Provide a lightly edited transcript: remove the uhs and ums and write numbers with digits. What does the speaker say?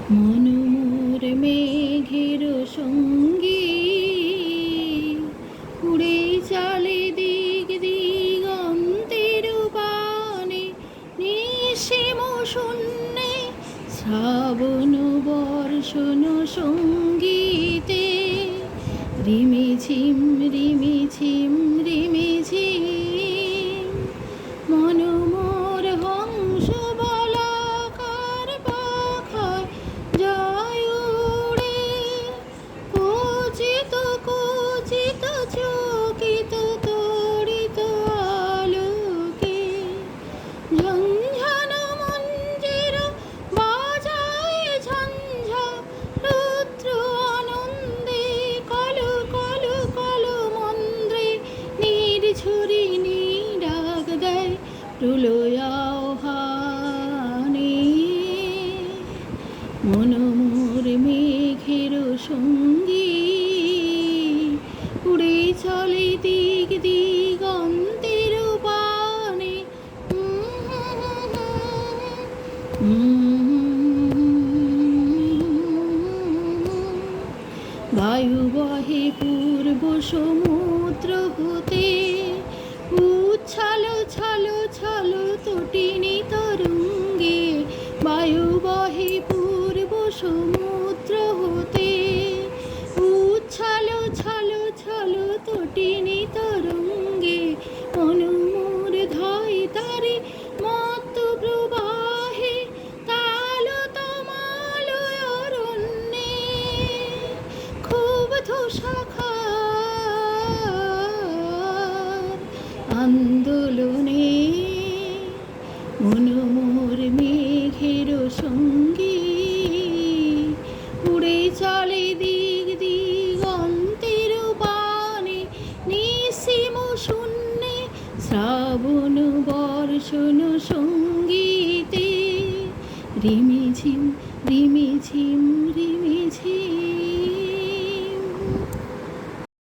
মনোমোর মেঘের সঙ্গী উড়ে চলে দিক দিগন্তের পানে, নিঃসীম শূন্যে শ্রাবণ বর্ষণ সঙ্গীতে রিমিঝিম রিমিঝিম রিমিঝিম মনোমোর হংস বলাকার পাখায় যায় উড়ে, কুচিত কুচিত চকিত তড়িত আলোকে ঝঞ্ঝান মঞ্জির বাজায় ঝঞ্ঝা, রুদ্র আনন্দে কলো কলো কলো মন্দ্রে নির্ঝরি নিরাগ দেয় প্রলয়াহ্বানে। মনোমোর মেঘের সঙ্গী উড়ে চলে দিক দিগন্তের পানে। বায়ু বহে পূর্ব সমুদ্র হতে, উচ্ছাল ছল ছল তটিনী তরঙ্গে। বায়ু বহে পূর্ব সমুদ্র হতে, উচ্ছাল ছল ছল তটিনী তরঙ্গে। মনোমোর ধাই তারে মত্ত প্রবাহে, তাল তমাল অরণ্যে ক্ষুব্ধ শাখার আন্দোলনে। মনোমোর মেঘের সঙ্গী উড়ে চলে দিক দিগন্তের পানে, নিঃসীম শূন্যে শ্রাবণ বর্ষণ সঙ্গীতে রিমিঝিম রিমিঝিম রিমিঝিম।